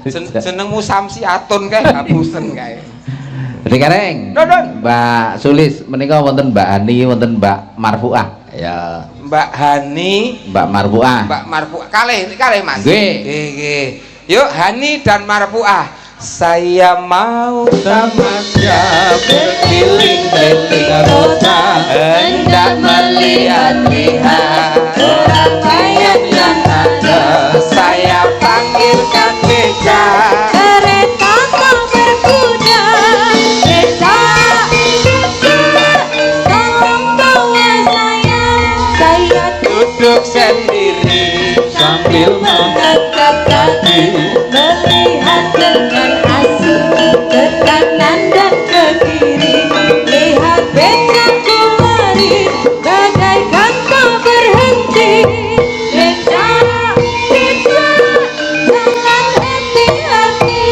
Jenengmu Samsiatun kae hapusen kae. Dek Kareng. Mbak Sulis menika wonten Mbak Hani, wonten Mbak Marfuah. Ya. Mbak Hani, Mbak Marfuah. Mbak Marfuah. Kalih Mas. Nggih. Yuk Hani dan Marfuah. Saya mau tamasya berkeliling-keliling kota, hendak melihat-lihat orang yang ada. Saya panggilkan beca, kereta tak berkuda, beca, tolong bawa saya duduk sendiri sambil mengangkat kaki, melihat dengan asik ke kanan dan ke kiri, lihat becaku lari bagaikan tak berhenti. Beca, jalan hati-hati.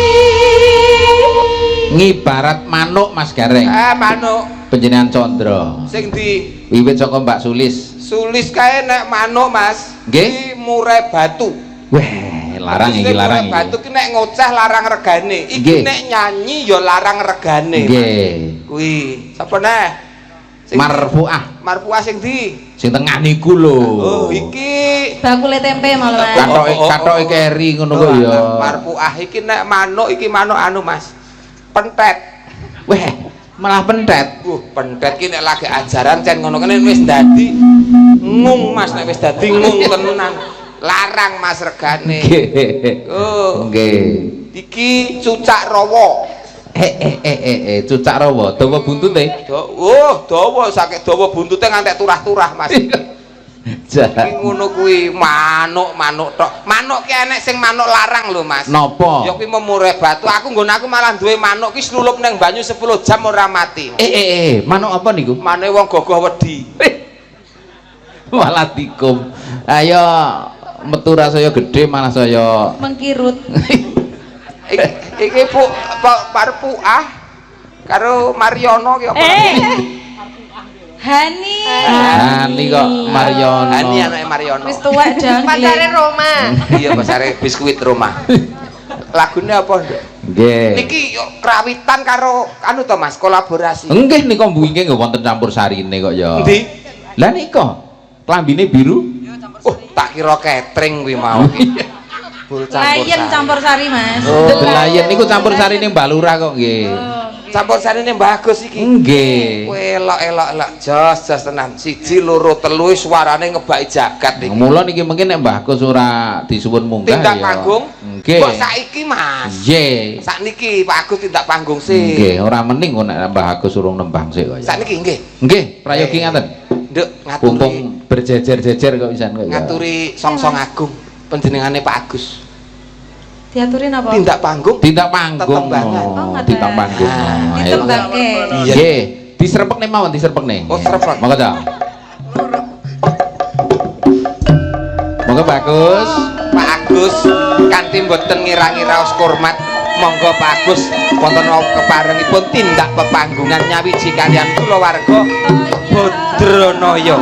Ngibarat manuk Mas Gareng. manuk Panjenengan Condro. sing di Wiwit saka Mbak Sulis. Sulis kae nek manuk Mas Nggih. iki murai batu. Weh, larang iki larang Murai batu iki. ki nek ngoceh larang regane, iki Nggih. nek nyanyi ya larang regane. Nggih. Kuwi sapa neh? Sing Marfuah. Marfuah sing di. Sing tengah niku lho. Oh, iki Bakule tempe malah. Katoke keri ngono kok ya. Marfuah iki nek manuk iki manuk anu Mas. Pentet. Weh, malah pentet. Pentet ki nek lagi ajaran cen ngono kene wis dadi ngung Mas, nek wis dadi ngung tenan. Larang Mas regane. Nggih. Oh. Nggih. Iki cucak rawa. Cucak rawa, dawa buntute. Dawa sakit dawa buntute ngantek turah-turah Mas. Iki ngono kuwi manuk tok. Manuk ki enek sing manuk larang lho Mas. Napa? Ya kuwi memure batu. Aku nggon aku malah duwe manuk ki slulup ning banyu 10 jam ora mati. Manuk apa niku? Mane wong gagah wedi. Malah tikum. Ayo metu rasanya gede malah saya Mengkirut. Iki Parpuah karo Mariono ki apa? Hani. Hani kok Mariono. Hani anake Mariono. Wis tuwek jangkling. Pasare Roma. Iya pasare biskuit Roma. Lagune apa, Nduk? Nggih. Niki yo krawitan karo anu to Mas, kolaborasi. Nggih nika mbuh nggih wonten campur sarine kok ya. Endi? Lah nika klambine biru. Oh, tak kira catering kuwi mau. Bul Layen campur sari Mas. Delayen niku campur sarine Mbak Lurah kok nggih. Campur sarine bagus iki. Nggih. Kowe elok-elok jos tenan. 1 2 3 suarane ngebaki jagat iki. Mula niki mungkin nek Mbah Agus ora disuwun munggah ya. Tindak panggung. Nggih. Kok saiki Mas? Nggih. Sakniki Pak Agus tindak panggung sih. Nggih, ora mening kok nek Mbah Agus urung nembang sik kok ya. Sakniki nggih. Nggih, prayogi ngaten. Nduk Pumpung ngaturi berjejer-jejer kok pisan kok ya. ngaturi song-song agung panjenengane Pak Agus. Diaturin apa? Tindak panggung. Tindak panggung. Tetembangan. Oh, ngaten. Tindak panggung. Ah, Ayo. Ditembake. Nggih, diserpekne mawon diserpekne. Oh, serpek. Monggo ta. Monggo bagus. Pak Agus kanthi mboten ngira-ngira hormat, monggo Pak Agus wonten keparengipun tindak pepanggungan nyawiji kalian kulawarga Badranaya.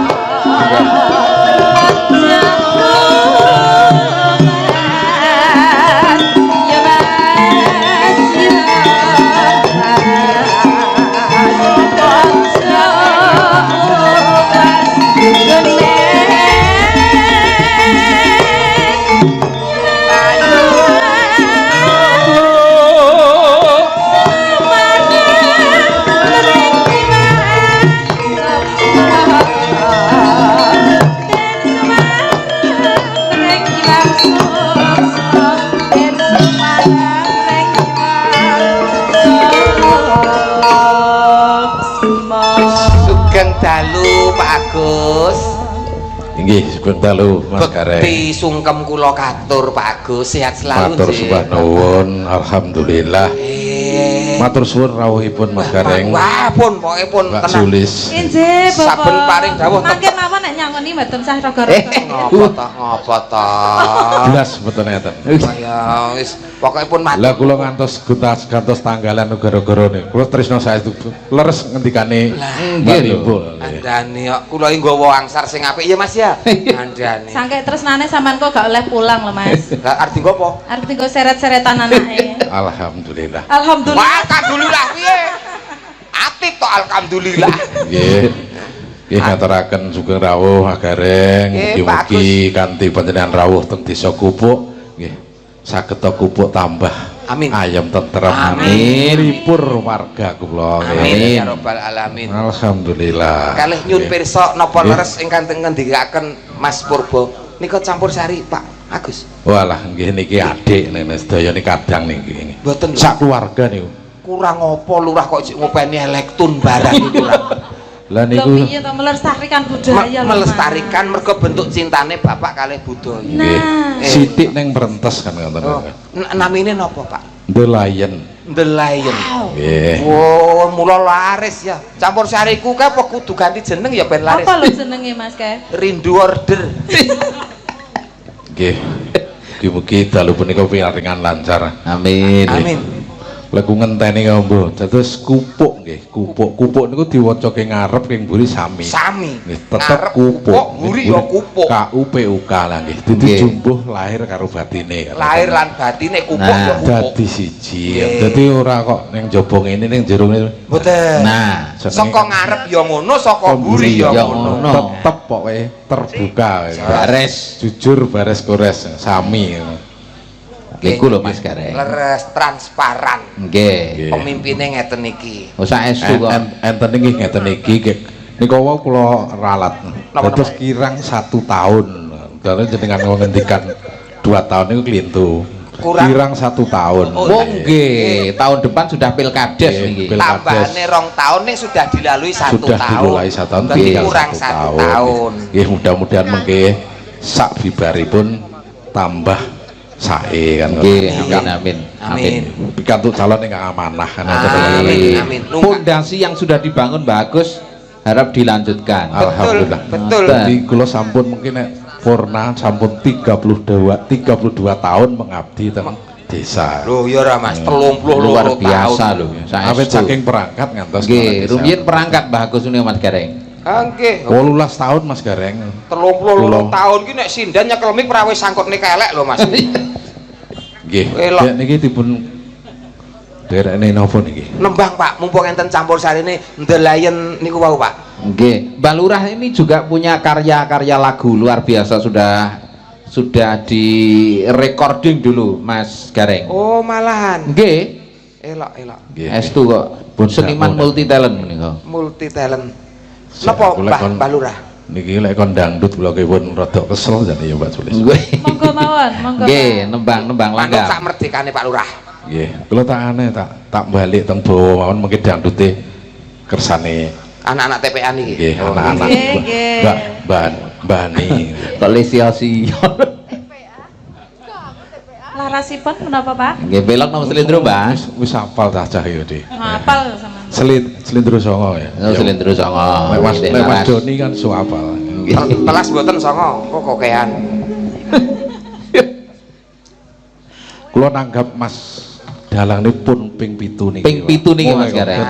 Sugeng dalu Pak Agus. Inggih, sugeng dalu Mas Gareng. Bekti sungkem kula katur Pak Agus, sehat selalu. Matur sembah nuwun, alhamdulillah. Matur suwun rawuhipun Mas Gareng. Wah, pun pokoke pun Mbak tenang. Sulis. Injih, Bapak. Saben paring dawuh Mangke tetep. mawon nek nyangoni mboten sah raga-raga. Ngopo ta? Jelas mboten enten. Ya wis, pokoke pun mati. Lah kula ngantos gantos tanggalan gara-gara niku. Kula tresno saestu leres ngendikane Nggih, nggih niku. Andani kok kula iki nggawa angsar sing apik ya Mas ya. Kandhane. Sangke tresnane sampean kok gak oleh pulang lho, Mas. Lah arep dienggo apa? Arep dienggo seret-seretan anake. Alhamdulillah. Alhamdulillah. Wah, alhamdulillah piye? Apik to alhamdulillah. Nggih. Nggih ngaturaken sugeng rawuh agareng mugi-mugi kanthi panjenengan rawuh teng desa Kupuk nggih saged kupuk tambah amin ayam tentrem amin lipur warga kula amin ya rabbal alamin alhamdulillah kalih nyun pirsa napa leres ingkang ngendikaken Mas Purba nika campur sari Pak Agus walah nggih niki adik nenek sedaya niki kadang niki mboten sak keluarga niku kurang apa lurah kok ngopeni elektun barang niku lah niku piye to melestarikan budaya melestarikan mergo bentuk cintane bapak kalih budaya nah sithik ning Brentes kan ngoten namine napa Pak The Lion nggih oh mula laris ya campur sariku kae apa kudu ganti jeneng ya ben laris apa lho jenenge Mas kae Rindu Order nggih mugi-mugi dalu punika pinaringan lancar amin amin lagu ngenteni kambo dados kupuk nggih kupuk niku diwaca ke ngarep king mburi sami nggih tetep kupuk mburi ya kupuk KUPUK lah nggih dadi jumbuh lahir karo batine lahir lan batine kupuk ya kupuk dadi siji dadi ora kok ning jaba ngene ning jero ngene mboten nah saka ngarep ya ngono saka mburi ya ngono tetep pokoke terbuka bares jujur bares kores sami niku lho Mas Gareng leres transparan nggih pemimpine ngeten iki oh saestu kok enten iki ngeten iki nika wau kula ralat terus kirang 1 tahun dene jenengan ngendikan 2 tahun niku klintu kirang 1 tahun nggih tahun depan sudah pilkades niki tambahane 2 tahun ning sudah dilalui 1 tahun sudah dilalui 1 tahun kurang 1 tahun nggih mudah-mudahan mengke sak bibaripun tambah sae kan nggih amin pikantuk calon yang amanah kan amin pondasi yang sudah dibangun bagus harap dilanjutkan alhamdulillah betul jadi kula sampun mungkin nek purna sampun 32 tahun mengabdi teng desa lho ya ora Mas 30 luar biasa lho awet saking perangkat ngantos nggih rumiyin perangkat bagus niku Mas Gareng nggih 18 tahun Mas Gareng 32 tahun ki nek sindan nyekel mik ora wis sangkutne kelek lho Mas nggih niki dipun derekne napa niki nembang Pak mumpung enten campur sarine The Lion niku wau Pak nggih Mbak Lurah ini juga punya karya-karya lagu luar biasa sudah di recording dulu Mas Gareng oh malahan nggih elok estu kok seniman multi talent menika multi talent napa Mbak Lurah niki lek kon dangdut kula kepun rada kesel jane ya Mbak Sulis monggo mawon monggo nggih nembang langgam sak merdekane Pak Lurah nggih kula tak aneh tak balik teng bawa mawon mengki dangdute kersane anak-anak TPA niki nggih anak-anak Mbak Ni kok sia-sia larasipun menapa Pak nggih belok nang Slendro Mas wis hafal cah ya Dik hafal sama Slendro songo ya Slendro songo nek Mas Doni kan so hafal telas mboten songo kok kokean kula nanggap Mas Dalang ini pun ping 7 niki ping 7 niki Mas Gareng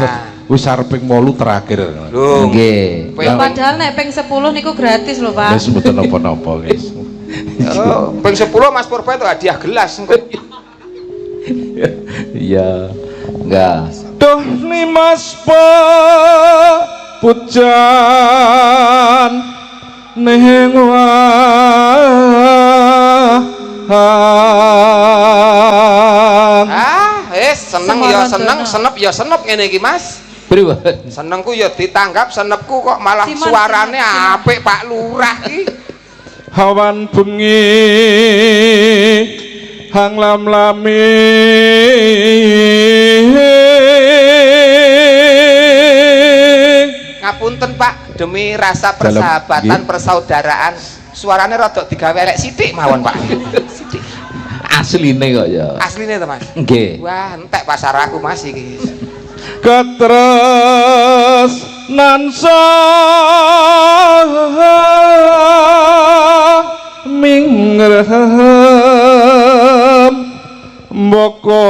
wis arep ping 8 terakhir lho nggih padahal nek ping 10 niku gratis lho Pak wis mboten napa-napa guys ping 10 Mas Purba itu hadiah gelas iya enggak duh ni Mas pujan ning seneng ya seneng senep ya senep ngene iki Mas pripun senengku ya ditanggap senepku kok malah suarane apik Pak Lurah iki hawan bengi hang lam-lami ngapunten Pak demi rasa persahabatan persaudaraan suarane rada digawe elek sithik mawon Pak sithik asline kok ya asline to Mas nggih wah entek pasar aku Mas iki ketres nansa mingrem mboko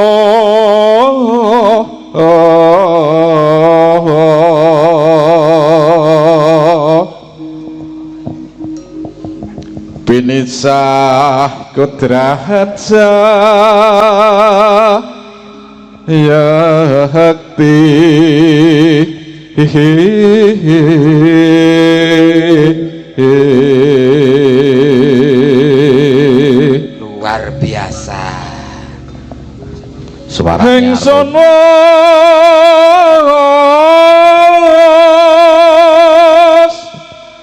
kisah kudraja yakti luar biasa Suaranya sono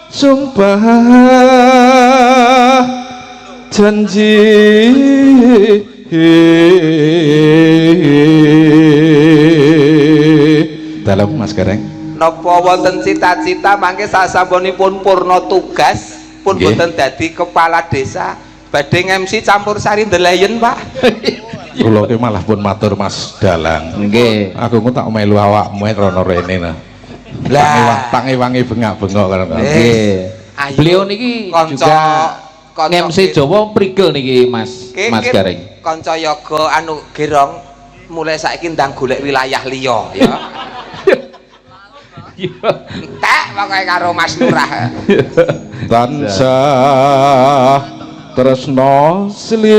sumpah janji dalam Mas Gareng napa wonten cita-cita mangke sasampunipun purna tugas pun Nggih. boten dadi kepala desa badhe MC campur sari ndelayen Pak. kula ki malah pun matur Mas Dalang nggih. aku tak melu awakmu rono rene nah Lah. tangi-wangi bengak-bengok kan Nggih. Ayo, Beliau niki kanca- juga kanca MC Jawa prigel niki Mas Mas Gareng. Kanca yoga anu gerong mulai saiki ndang golek wilayah liya ya. Entek pokoke karo Mas Lurah. tansah tresno sli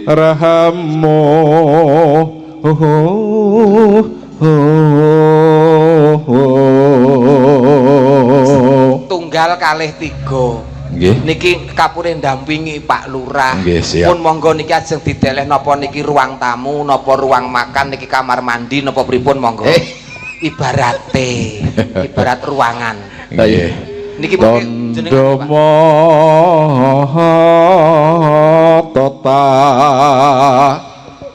rahamu Tunggal kalih tiga. nggih Niki kapure ndampingi Pak Lurah. Nggih, siap. Pun monggo niki ajeng dideleh napa niki ruang tamu, napa ruang makan, niki kamar mandi, napa pripun monggo. Ibarat ruangan. nggih Niki mungkin jenengan Pak. Dondomo tota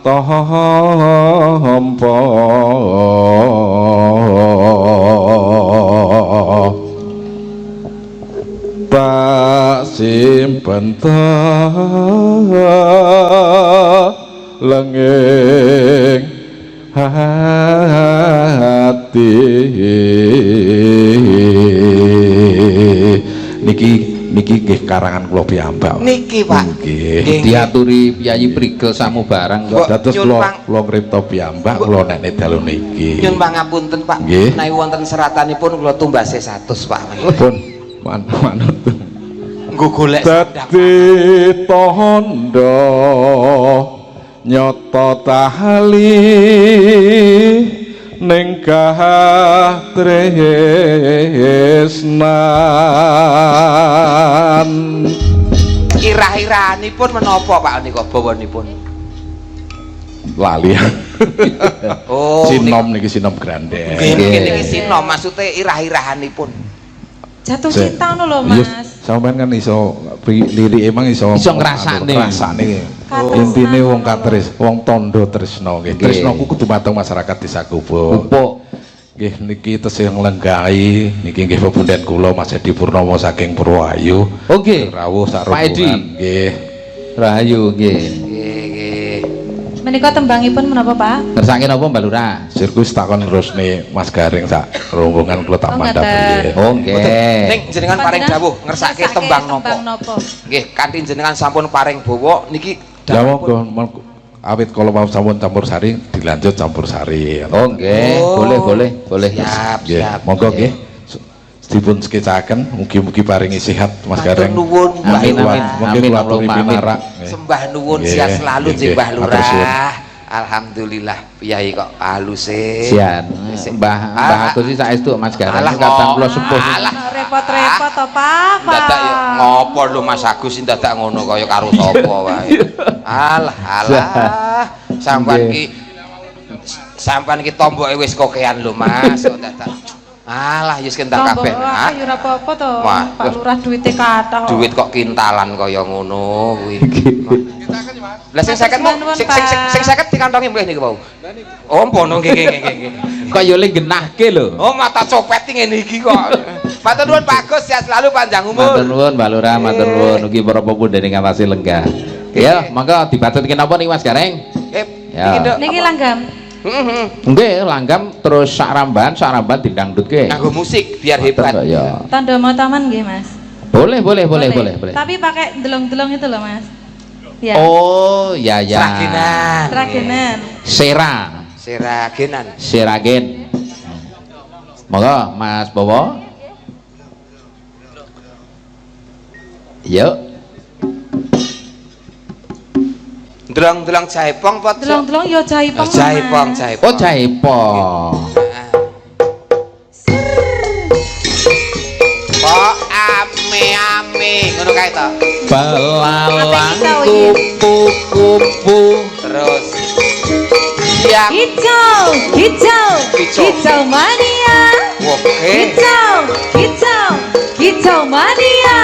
tompo tak simpen lenging hati niki nggih karangan kula piyambak Niki Pak. nggih Nggih. Diaturi Piyayi prigel samubarang kok. dados Nyun, Pak. kula ngripta piyambak kula nekne dalu niki Nyun pangapunten Pak. Nggih. Menawi wonten seratanipun kula tumbase 100 Pak. pun manut Nggo golek sandang. dadi tondo nyata tahali ning katresnan Irah-irahanipun menapa Pak nika bawanipun? lali Oh, sinom niki sinom grande nggih nggih niki sino maksude irah-irahanipun. Jatuh Se- cinta ngono lho Iya, Mas. sampean kan iso lirik emang iso ngrasakne. ngrasakne. Katresnan Intine wong ngono lho. katris, wong tondo tresno nggih. Nggih. Tresnoku kudu mateng masyarakat Desa Gubuk. Pupuk. Nggih niki tesih nglenggahi niki nggih pepunden kula Mas Edi Purnomo saking Purwayu. Oh nggih. Rawuh sak Pak Edi. rombongan nggih. Rahayu nggih. Nggih nggih. Menika tembangipun menapa Pak? Ngersake napa Mbak Lurah? Sirkus takon terusne Mas Garing sak rombongan kula tak Oh, mandhap ngaten. nggih. Oh nggih. Ning jenengan paring dawuh ngersake tembang napa? napa? Nggih, kanthi jenengan sampun paring bawa niki Ya dawuhipun. monggo awit kalau mau sampun campur sari dilanjut campur sari. Oh nggih. Oh. Boleh. Siap, Nggih, siap. monggo nggih. Dipun sketsaken mugi-mugi paringi sehat Mas Matur Gareng. nuwun, Mbak Amin, Lurah. amin. Mungkin Amin, kula Allahumma aturi amin. pinarak. Sembah nuwun Nggih, siat selalu nggih, Jeng Mbah nggih. Matur suwun. Lurah. Alhamdulillah piyai kok haluse. Sian. Mbah Agus iki saestu Mas Gareng Alah, kadang kula sepuh. alah. Repot-repot to Pak. Dadak ya ngopo lho Mas Agus sing dadak ngono kaya karo sapa wae. Alah. Sampean ki tomboke wis kokean lho Mas kok dadak. Alah wis kentak kabeh. Apa ya ora apa-apa to. Wah, Pak Lurah duwite kathah. kok. Duit kok kintalan kaya ngono kuwi. Lah sing 50 Nuwun, sing Pak. 50 dikantongi mrih niku wau. Oh mpono nggih nggih. Kok yo le genahke lho. Oh mata copet iki ngene iki kok. Matur nuwun Pak Agus sehat selalu panjang Matur umur. nuwun Mbak Lurah, matur nuwun ugi para pemuda ing ngatasi lenggah. Ya, monggo dibatutke napa niki Mas Gareng? Ya. Iki Nduk. Niki langgam. Heeh. Nggih, langgam terus sak ramban didangdutke. Nganggo musik biar hebat. Ya. Tanda mau taman nggih Mas. Boleh. Tapi pakai delong-delong itu loh Mas. Ya. Oh, ya. Seragenan. Seragenan. Seragenan. Seragen. Monggo Mas Bowo. Yuk. Delong-delong jaipong apa? Delong-delong ya jaipong. Jaipong, Mas. jaipong. Oh, jaipong. Kok ame-ame ngono kae to. Belalang kupu-kupu. Terus yang Hijau, hijau, Hijau. hijau mania. oke. Hijau, hijau, hijau mania.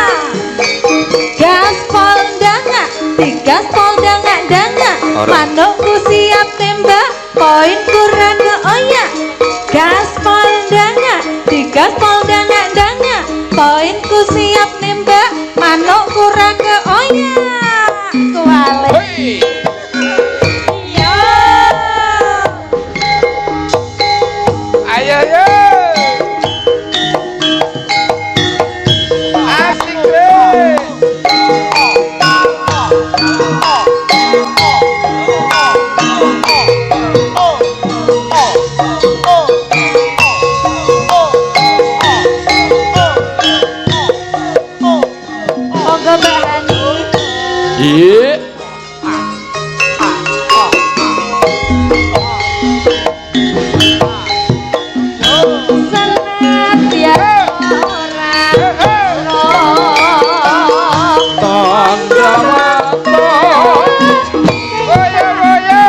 Gaspol dangak, digaspol dangak-dangak. Ora. Manukku siap tembak, poinku raga oyak. Gaspol dangak, digaspol dangak-dangak. Poinku siap nembak, manukku raga oyak. Kuali. Hei. Yo. Ayo yo. Asik deh. Monggo Mbak Hani. Iya. Senadyan orang roh. Tanda Goyo goyo.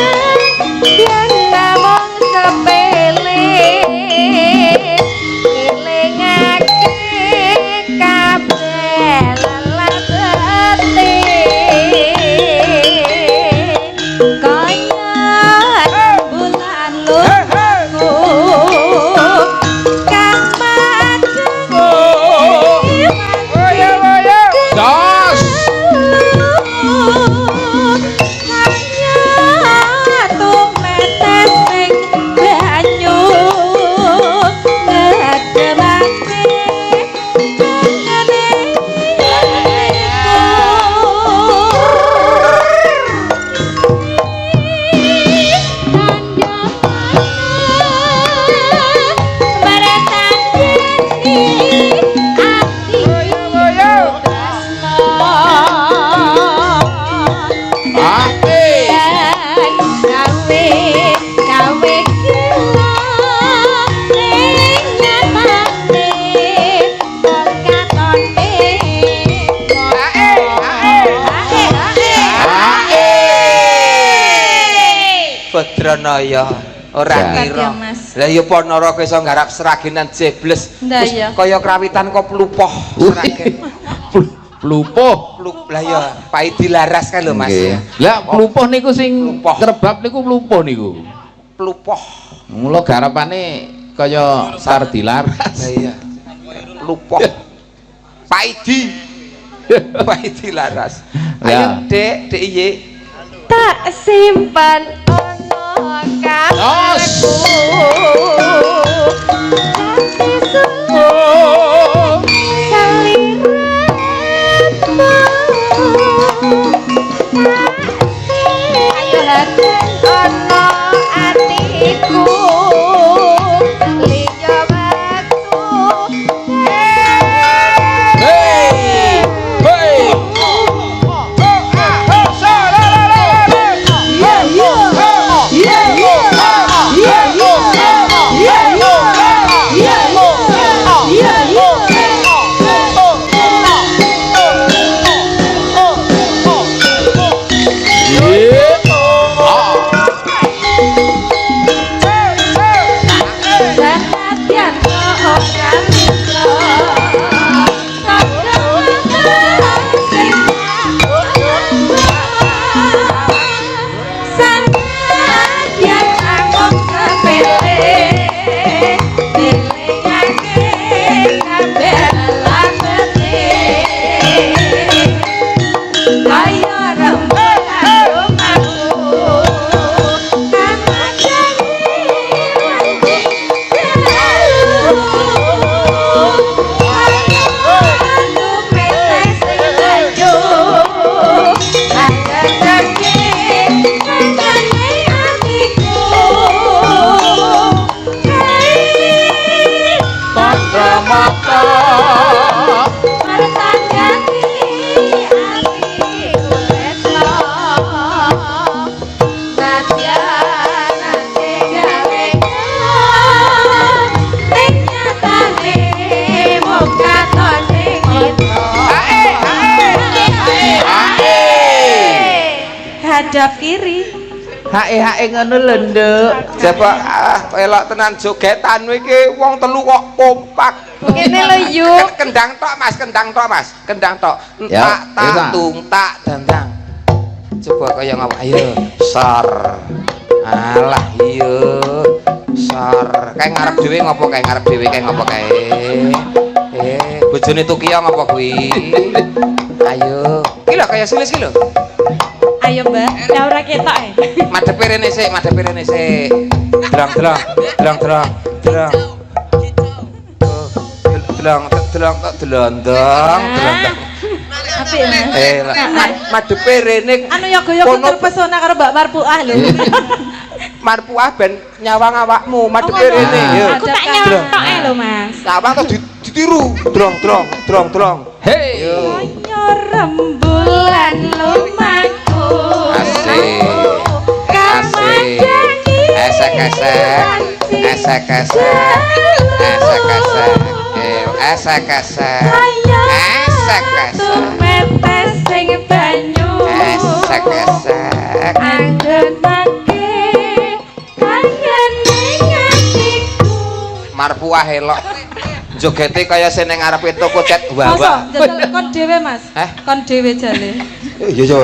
Senadyan namung sepele, ilingake kabeh lelebete. Kaya bulan luku kang majeng Goyo goyo. Dos. Kaya tumetes ning banyu ngedemake tengene Badranaya ora Ya. ngira. Ya, Mas. Lah ya Panaraka iso nggarap seragenan jebles. Ndah, Terus iya. kaya krawitan kok plupoh seragen. Plupuh. Lah ya Paidi Laras kan lho Mas. Nggih. Lah plupuh niku sing Plupuh. krebab niku plupuh niku. Plupoh. Mula garapane kaya sardilaras. Lah iya. Plupoh. Paidi. Paidi Laras. Ya. Ayo Dek, Dek iye. tak simpan ono kamarku hati seliramu ayo hati ono atiku liya batu Hey! Hey! yeah, yeah, yeah, yeah, yeah, yeah, yeah. Hadap kiri. Hae ngono lho, Nduk. Coba elok tenan jogetan iki wong telu kok kompak. Kene lho yuk. Kendang tok Mas, kendang tok Mas, kendang tok. Ya, Tak bisa. tung tak dandang. Coba kaya ngapa? Ayo, sor. Alah iya. Sor. Kayak ngarep dhewe ngopo kae ngarep dhewe kae ngopo kae? Bojone Tukiyo ngopo kuwi? Ayo. Ki lho kaya sulis ki lho. Ayo Mbak, ya ora ketok e. Madhepe rene sik, madhepe rene sik. Drang. Delondong. Apik ya. Madhepe rene Anu yoga-yoga terpesona karo Mbak Marpuah lho. Marpuah ben nyawang awakmu, madhepe Oh, rene. Yo. aku tak nyatok lho Mas. Nyawang to ditiru. Drong. Hei. Yo. Ayo rembulan lumaku. Asik. Esek. Tumetes sing banyu. Esek. Anggenake kangen ning atiku. Marpuah elok. Jogete kaya sing ning ngarepe toko cat Masa wawa. jajal kon dhewe Mas. Kon dhewe jale. Iya.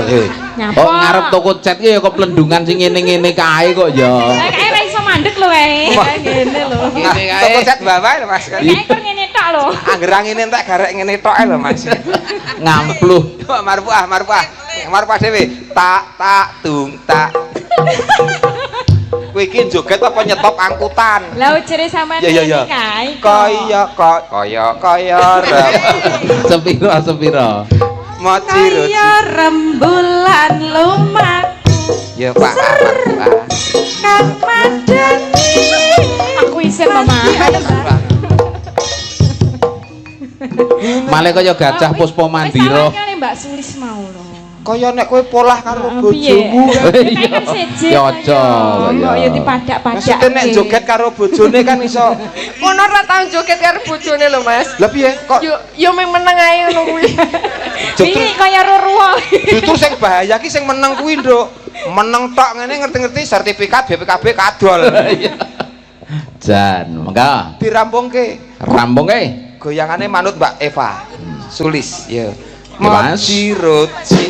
Oh, ngarep toko cat ki ya kok plendungan sing ngene-ngene kae kok ya. Kayak ra iso mandek lho kae. Ngene lho. Toko cat wawa lho Mas. Kayak kur ngene tok lho. Anggerang ini entek garek ngene tok lho Mas. Ngampluh. Marpuah dhewe. Tak tung tak. Kowe iki joget apa nyetop angkutan? Lah ujere sampean Iya. kae. Kaya Sepiro. moci ruci. Kaya rembulan lumaku. Ya Pak Marpuah. Kang madani. Aku isin Mama. Male kaya gajah puspa mandira. Wis sampeyan Mbak Sulis mau lho. Kaya nek kowe polah karo Piye? bojomu. Kan siji. Ya aja. Kok ya dipadak-padak. Maksudnya nek joget karo bojone kan iso. Ngono ora tau joget karo bojone lho, Mas. Lah piye kok Yo meng meneng ae ngono kuwi. justru Iki kaya ruruh. justru sing bahaya ki sing meneng kuwi, Nduk. Meneng tok ngene ngerti-ngerti sertifikat BPKB kadol. Jan, mengko Dirambungke. rampungke. Goyangane manut Mbak Eva. Sulis, ya. Mas. Moci ruci.